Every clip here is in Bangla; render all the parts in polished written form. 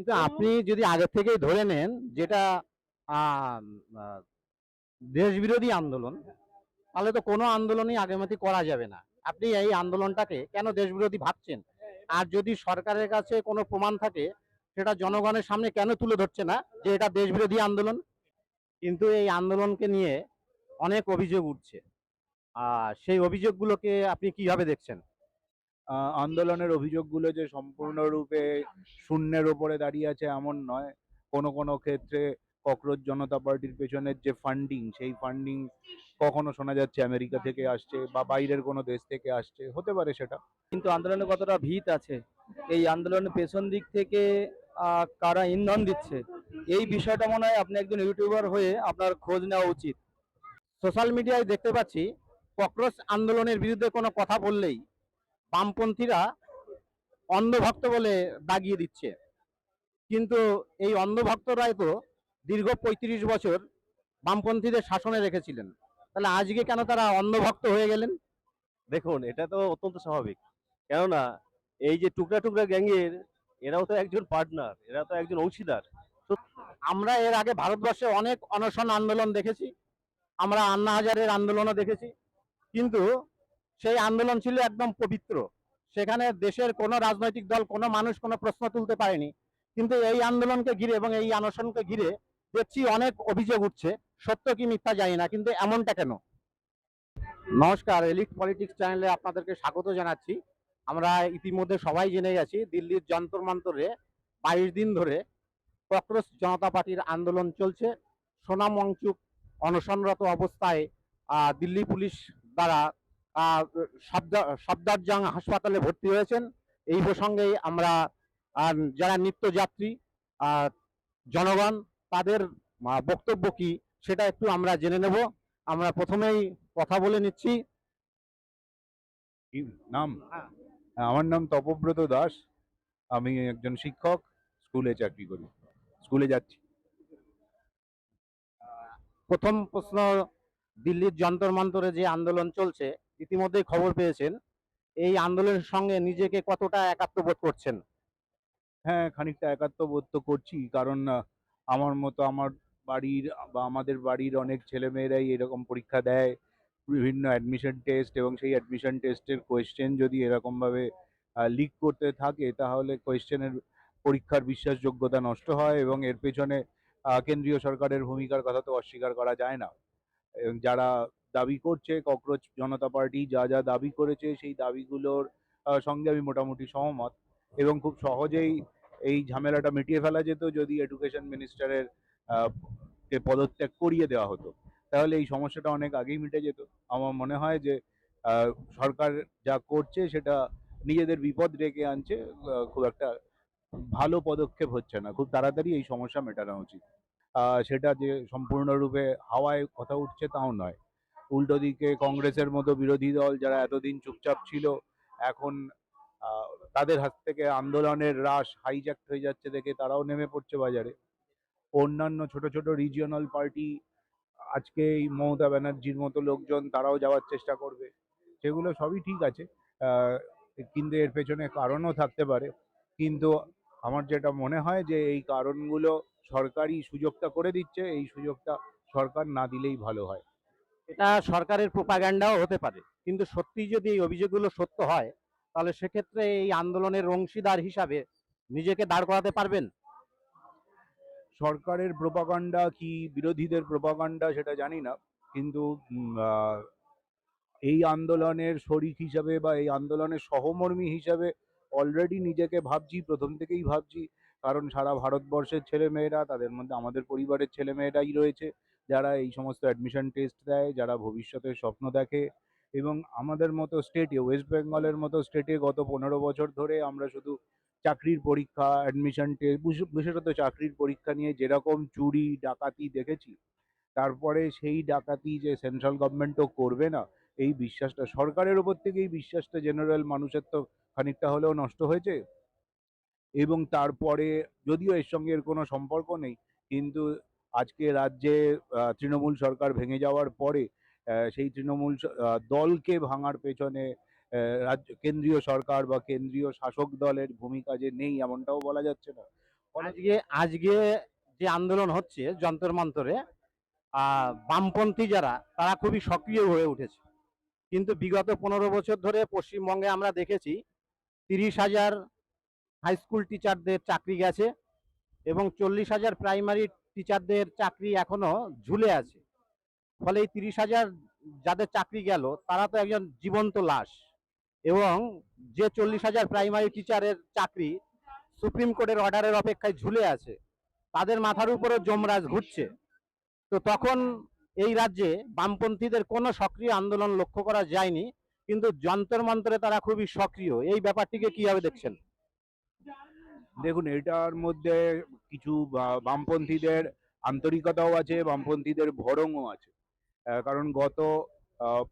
কিন্তু আপনি যদি আগে থেকেই ধরে নেন যেটা আহ, আহ, দেশবিরোধী আন্দোলন, তাহলে তো কোনো আন্দোলনই আগামীতে করা যাবে না। আপনি এই আন্দোলনটাকে কেন দেশবিরোধী ভাবছেন? আর যদি সরকারের কাছে কোনো প্রমাণ থাকে, সেটা জনগণের সামনে কেন তুলে ধরছে না যে এটা দেশবিরোধী আন্দোলন? কিন্তু এই আন্দোলনকে নিয়ে অনেক অভিযোগ উঠছে। সেই অভিযোগগুলোকে আপনি কিভাবে দেখছেন? আন্দোলনের অভিযোগগুলো যে সম্পূর্ণরূপে শূন্যের ওপরে দাঁড়িয়ে আছে এমন নয়। কোনো কোনো ক্ষেত্রে ককরোচ জনতা পার্টির পেছনের যে ফান্ডিং, সেই ফান্ডিং কখনো শোনা যাচ্ছে আমেরিকা থেকে আসছে বা বাইরের কোনো দেশ থেকে আসছে, হতে পারে সেটা। কিন্তু আন্দোলনে কতটা ভিত আছে, এই আন্দোলনের পেছন দিক থেকে কারা ইন্ধন দিচ্ছে, এই বিষয়টা মনে হয় আপনি একজন ইউটিউবার হয়ে আপনার খোঁজ নেওয়া উচিত। সোশ্যাল মিডিয়ায় দেখতে পাচ্ছি ককরোচ আন্দোলনের বিরুদ্ধে কোনো কথা বললেই বামপন্থীরা অন্ধভক্ত বলে দাগিয়ে দিচ্ছে। কিন্তু এই অন্ধভক্তরাই তো দীর্ঘ ৩৫ বছর বামপন্থীদের শাসনে রেখেছিলেন। তাহলে আজকে কেন তারা অন্ধভক্ত হয়ে গেলেন? দেখুন, এটা তো অত্যন্ত স্বাভাবিক। কেননা এই যে টুকরা টুকরা গ্যাংয়ের, এরাও তো একজন পার্টনার, এরা তো একজন অংশীদার। আমরা এর আগে ভারতবর্ষে অনেক অনশন আন্দোলন দেখেছি, আমরা আন্না হাজারের আন্দোলনও দেখেছি। কিন্তু সেই আন্দোলন ছিল একদম পবিত্র। সেখানে দেশের কোনো রাজনৈতিক দল, কোনো মানুষ কোনো প্রশ্ন তুলতে পারেনি। কিন্তু এই আন্দোলনকে ঘিরে এবং এই অনশনকে ঘিরে দেখছি অনেক অভিযোগ উঠছে। সত্য কি মিথ্যা জানি না, কিন্তু এমনটা কেন? নমস্কার, এলিট পলিটিক্স চ্যানেলে আপনাদেরকে স্বাগত জানাচ্ছি। আমরা ইতিমধ্যে সবাই জেনে গেছি দিল্লির যন্তর মন্তরে 22 দিন ধরে ককরোচ জনতা পার্টির আন্দোলন চলছে। সোনাম ওয়াংচুক অনশনরত অবস্থায় দিল্লি পুলিশ দ্বারা সফদরজং হাসপাতালে ভর্তি হয়েছেন। এই প্রসঙ্গেই আমরা যারা নিত্যযাত্রী জনগণ, তাদের বক্তব্য কি সেটা একটু আমরা জেনে নেব। আমরা প্রথমেই কথা বলে নিচ্ছি। কি নাম? আমার নাম তপব্রত দাস। আমি একজন শিক্ষক, স্কুলে চাকরি করি, স্কুলে যাচ্ছি। প্রথম প্রশ্ন, দিল্লির যন্তর মন্তরে যে আন্দোলন চলছে, ইতিমধ্যেই খবর পেয়েছেন, এই আন্দোলনের সঙ্গে নিজেকে কতটা একাত্ম বোধ করছেন? হ্যাঁ, খানিকটা একাত্ম বোধ তো করছি, কারণ আমার মতো আমার বাড়ির বা আমাদের বাড়ির অনেক ছেলেমেয়েরাই এরকম পরীক্ষা দেয়, বিভিন্ন অ্যাডমিশন টেস্ট, এবং সেই অ্যাডমিশন টেস্টের কোয়েশ্চেন যদি এরকমভাবে লিক করতে থাকে, তাহলে কোয়েশ্চেনের পরীক্ষার বিশ্বাসযোগ্যতা নষ্ট হয়, এবং এর পেছনে কেন্দ্রীয় সরকারের ভূমিকার কথা তো অস্বীকার করা যায় না। এবং যারা দাবি করছে, ককরোচ জনতা পার্টি যা যা দাবি করেছে, সেই দাবিগুলোর সঙ্গে আমি মোটামুটি সহমত। এবং খুব সহজেই এই ঝামেলাটা মিটিয়ে ফেলা যেত যদি এডুকেশন মিনিস্টারের কে পদত্যাগ করিয়ে দেওয়া হতো, তাহলে এই সমস্যাটা অনেক আগেই মিটে যেত। আমার মনে হয় যে আহ, সরকার যা করছে সেটা নিজেদের বিপদ ডেকে আনছে। খুব একটা ভালো পদক্ষেপ হচ্ছে না, খুব তাড়াতাড়ি এই সমস্যা মেটানো উচিত। সেটা যে সম্পূর্ণরূপে হাওয়ায় কথা উঠছে তাও নয়। উল্টো দিকে কংগ্রেসের মতো বিরোধী দল যারা এতদিন চুপচাপ ছিল, এখন আহ, তাদের হাত থেকে আন্দোলনের রাশ হাইজ্যাক হয়ে যাচ্ছে দেখে তারাও নেমে পড়ছে বাজারে। অন্যান্য ছোট ছোট রিজিওনাল পার্টি, আজকে এই মমতা ব্যানার্জির মতো লোকজন, তারাও যাওয়ার চেষ্টা করবে। সেগুলো সবই ঠিক আছে, আহ, কিন্তু এর পেছনে কারণও থাকতে পারে। কিন্তু আমার যেটা মনে হয় যে এই কারণগুলো সরকারই সুযোগটা করে দিচ্ছে, এই সুযোগটা সরকার না দিলেই ভালো হয়। এটা সরকারের প্রোপাগ্যান্ডাও হতে পারে, কিন্তু সত্যি যদি এই অভিযোগগুলো সত্য হয়, তাহলে সেক্ষেত্রে এই আন্দোলনের অংশীদার হিসাবে নিজেকে দাঁড় করাতে পারবেন? সরকারের প্রোপাগান্ডা কি বিরোধীদের প্রোপাগান্ডা সেটা জানি না, কিন্তু এই আন্দোলনের শরিক হিসাবে বা এই আন্দোলনের সহমর্মী হিসাবে অলরেডি নিজেকে ভাবছি, প্রথম থেকেই ভাবছি। কারণ সারা ভারতবর্ষের ছেলেমেয়েরা, তাদের মধ্যে আমাদের পরিবারের ছেলেমেয়েরাই রয়েছে যারা এই সমস্ত অ্যাডমিশন টেস্ট দেয়, যারা ভবিষ্যতের স্বপ্ন দেখে। এবং আমাদের মতো স্টেটে, ওয়েস্ট বেঙ্গলের মতো স্টেটে গত 15 বছর ধরে আমরা শুধু চাকরির পরীক্ষা, অ্যাডমিশন টেস্ট, বিশেষত চাকরির পরীক্ষা নিয়ে যেরকম চুরি ডাকাতি দেখেছি, তারপরে সেই ডাকাতি যে সেন্ট্রাল গভর্নমেন্টও করবে না, এই বিশ্বাসটা সরকারের ওপর থেকে, এই বিশ্বাসটা জেনারেল মানুষের তো খানিকটা হলেও নষ্ট হয়েছে। এবং তারপরে, যদিও এর সঙ্গে এর কোনো সম্পর্ক নেই, কিন্তু আজকে রাজ্যে তৃণমূল সরকার ভেঙে যাওয়ার পরে সেই তৃণমূল দলকে ভাঙার পেছনে রাজ্য কেন্দ্রীয় সরকার বা কেন্দ্রীয় শাসক দলের ভূমিকা যে নেই এমনটাও বলা যাচ্ছে না। আজকে আজকে যে আন্দোলন হচ্ছে যন্তর মন্তরে, বামপন্থী যারা তারা খুবই সক্রিয় হয়ে উঠেছে। কিন্তু বিগত 15 বছর ধরে পশ্চিমবঙ্গে আমরা দেখেছি 30,000 হাই স্কুল টিচারদের চাকরি গেছে এবং 40,000 প্রাইমারি টিচারদের চাকরি এখনো ঝুলে আছে। ফলে এই 30,000 যাদের চাকরি গেল তারা তো একজন জীবন্ত লাশ, এবং যে 40,000 প্রাইমারি টিচারের চাকরি সুপ্রিম কোর্টের অর্ডারের অপেক্ষায় ঝুলে আছে, তাদের মাথার উপরও যমরাজ ঘুরছে। তো তখন এই রাজ্যে বামপন্থীদের কোনো সক্রিয় আন্দোলন লক্ষ্য করা যায়নি, কিন্তু যন্তর মন্তরে তারা খুবই সক্রিয়। এই ব্যাপারটিকে কিভাবে দেখছেন? দেখুন, এটার মধ্যে কিছু বামপন্থীদের আন্তরিকতাও আছে, বামপন্থীদের ভড়ংও আছে। কারণ আহ,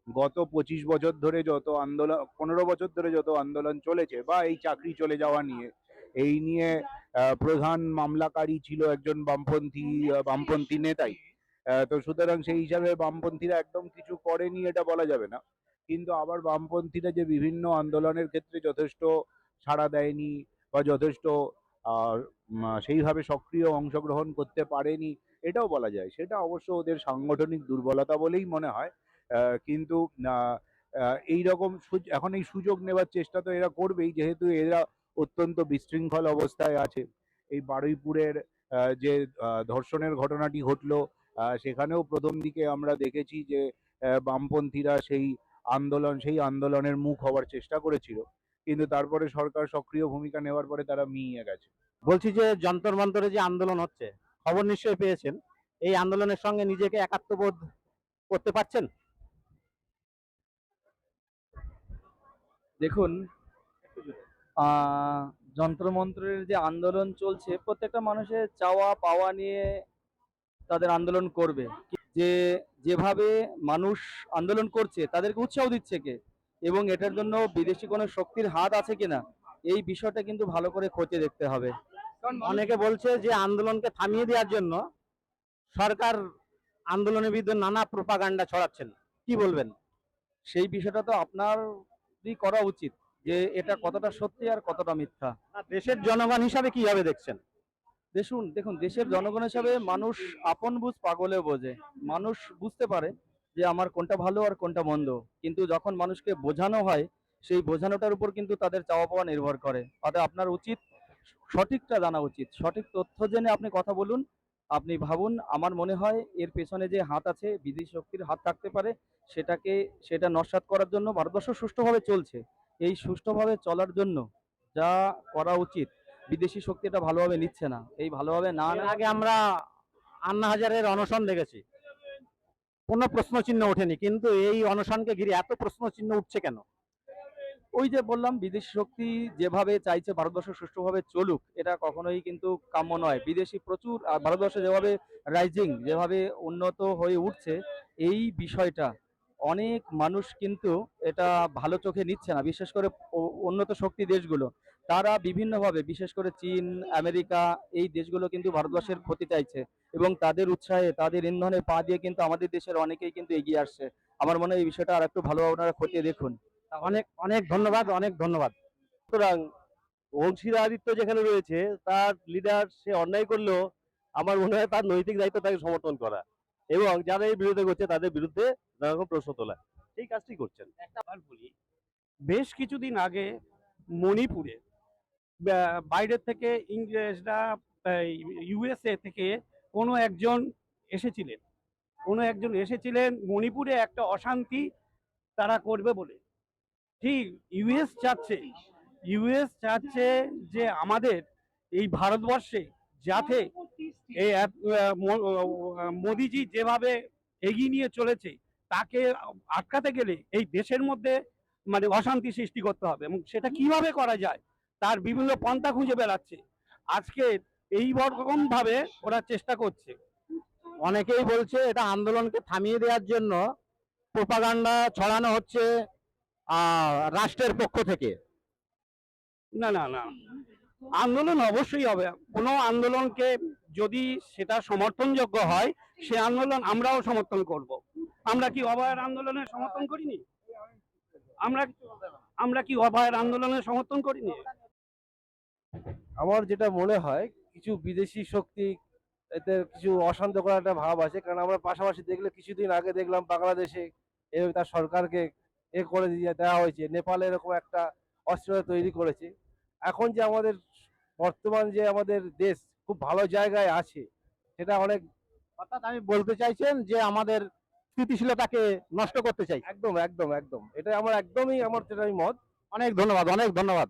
গত 25 বছর ধরে যত আন্দোলন, 15 বছর ধরে যত আন্দোলন চলেছে, বা এই চাকরি চলে যাওয়া নিয়ে, এই নিয়ে প্রধান মামলাকারী ছিল একজন বামপন্থী নেতাই। তো সুতরাং সেই হিসাবে বামপন্থীরা একদম কিছু করেনি এটা বলা যাবে না। কিন্তু আবার বামপন্থীরা যে বিভিন্ন আন্দোলনের ক্ষেত্রে যথেষ্ট সাড়া দেয়নি বা যথেষ্ট সেইভাবে সক্রিয় অংশগ্রহণ করতে পারেনি এটাও বলা যায়। সেটা অবশ্য ওদের সাংগঠনিক দুর্বলতা বলেই মনে হয়। কিন্তু এই রকম এখন এই সুযোগ নেবার চেষ্টা তো এরা করবেই, যেহেতু এরা অত্যন্ত বিশৃঙ্খল অবস্থায় আছে। এই বারুইপুরের যে ধর্ষণের ঘটনাটি ঘটলো, সেখানেও প্রথম দিকে আমরা দেখেছি যে বামপন্থীরা সেই আন্দোলনের মুখ হওয়ার চেষ্টা করেছিল, কিন্তু তারপরে সরকার সক্রিয় ভূমিকা নেওয়ার পরে তারা মিইয়ে গেছে। বলছি যে যন্তর মন্তরে যে আন্দোলন হচ্ছে, খবর নিশ্চয়ই পেয়েছেন, এই আন্দোলনের সঙ্গে নিজেকে একাত্মবোধ করতে পারছেন? দেখুন, যন্ত্রমন্ত্রের যে আন্দোলন চলছে, প্রত্যেকটা মানুষের চাওয়া পাওয়া নিয়ে তাদের আন্দোলন করবে। যে যেভাবে মানুষ আন্দোলন করছে তাদেরকে উৎসাহ দিচ্ছে কে, এবং এটার জন্য বিদেশি কোনো শক্তির হাত আছে কিনা, এই বিষয়টা কিন্তু ভালো করে খতিয়ে দেখতে হবে। অনেকে বলছে যে আন্দোলনকে থামিয়ে দেওয়ার জন্য সরকার আন্দোলনের বিরুদ্ধে নানা প্রোপাগান্ডা ছড়াচ্ছেন, কি বলবেন? সেই বিষয়টা তো আপনারই করা উচিত, যে এটা কতটা সত্যি আর কতটা মিথ্যা। দেশের জনগণ হিসাবে কিভাবে দেখছেন? দেখুন, দেশের জনগণ হিসাবে মানুষ আপন বুঝ পাগলে বোঝে। মানুষ বুঝতে পারে যে আমার কোনটা ভালো আর কোনটা মন্দ, কিন্তু যখন মানুষকে বোঝানো হয়, সেই বোঝানোটার উপর কিন্তু তাদের চাওয়া পাওয়া নির্ভর করে। অতএব আপনার উচিত সঠিকটা জানা উচিত, সঠিক তথ্য জেনে আপনি কথা বলুন। আপনি ভাবুন, আমার মনে হয় এর পেছনে যে হাত আছে, বিদেশি শক্তির হাত থাকতে পারে। সেটা নস্যাৎ করার জন্য ভারতবর্ষ সুষ্ঠুভাবে চলছে। এই সুষ্ঠুভাবে চলার জন্য যা করা উচিত, বিদেশি শক্তি এটা ভালোভাবে নিচ্ছে না। এই ভালোভাবে না এর আগে আমরা আন্না হাজারের অনশন দেখেছি, কোনো প্রশ্ন চিহ্ন ওঠেনি, কিন্তু এই অনশনকে ঘিরে এত প্রশ্ন চিহ্ন উঠছে কেন? ওই যে বললাম, বিদেশি শক্তি যেভাবে চাইছে ভারতবর্ষ সুষ্ঠুভাবে চলুক, এটা কখনোই কিন্তু কাম্য নয়। বিদেশি প্রচুর, আর ভারতবর্ষ যেভাবে যেভাবে উন্নত হয়ে উঠছে, এই বিষয়টা অনেক মানুষ কিন্তু এটা ভালো চোখে নিচ্ছে না। বিশেষ করে উন্নত শক্তি দেশগুলো, তারা বিভিন্নভাবে, বিশেষ করে চীন, আমেরিকা, এই দেশগুলো কিন্তু ভারতবর্ষের ক্ষতি চাইছে, এবং তাদের উৎসাহে, তাদের ইন্ধনে পা দিয়ে কিন্তু আমাদের দেশের অনেকেই কিন্তু এগিয়ে আসছে। আমার মনে হয় এই বিষয়টা আর একটু ভালোভাবে আপনারা খতিয়ে দেখুন। অনেক অনেক ধন্যবাদ, অনেক ধন্যবাদ। সুতরাং অংশীদারিত্ব যেখানে রয়েছে, তার লিডার সে অন্যায় করলেও আমার মনে হয় তার নৈতিক দায়িত্ব তাকে সমর্থন করা, এবং যারা এই বিরুদ্ধে করছে তাদের বিরুদ্ধে নানা রকম প্রশ্ন তোলা। এই কাজটি করছেন। একটা বার বলি, বেশ কিছুদিন আগে মণিপুরে বাইরের থেকে ইংরেজরা, ইউএসএ থেকে কোনো একজন এসেছিলেন মণিপুরে একটা অশান্তি তারা করবে বলে। ঠিক ইউএস চাচ্ছে যে আমাদের এই ভারতবর্ষে যাতে এই মোদিজি যেভাবে এগিয়ে নিয়ে চলেছে, তাকে আটকাতে গেলে এই দেশের মধ্যে মানে অশান্তি সৃষ্টি করতে হবে, এবং সেটা কিভাবে করা যায় তার বিভিন্ন পন্থা খুঁজে বেড়াচ্ছে। আজকে এই রকম ভাবে ওরা চেষ্টা করছে। অনেকেই বলছে এটা আন্দোলনকে থামিয়ে দেওয়ার জন্য প্রোপাগান্ডা ছড়ানো হচ্ছে রাষ্ট্রের পক্ষ থেকে। না না না, আন্দোলন অবশ্যই হবে। কোনো আন্দোলনকে যদি সেটা সমর্থনযোগ্য হয়, সে আন্দোলন আমরাও সমর্থন করব। আমরা কি অভয়ের আন্দোলনের সমর্থন করিনি? আমরা কি অভয়ের আন্দোলনের সমর্থন করিনি? আমার যেটা মনে হয় কিছু বিদেশি শক্তি এতে কিছু অশান্ত করার একটা ভাব আছে, কারণ আমরা পাশাপাশি দেখলে কিছুদিন আগে দেখলাম বাংলাদেশে তার সরকারকে করে দিয়ে দেওয়া হয়েছে, নেপালে এরকম একটা অস্থিরতা তৈরি করেছে। এখন যে আমাদের বর্তমান যে আমাদের দেশ খুব ভালো জায়গায় আছে, সেটা অনেক অর্থাৎ আমি বলতে চাইছেন যে আমাদের স্থিতিশীলতাকে নষ্ট করতে চাই। একদম একদম একদম এটা আমার একদমই আমার যেটা মত। অনেক ধন্যবাদ, অনেক ধন্যবাদ।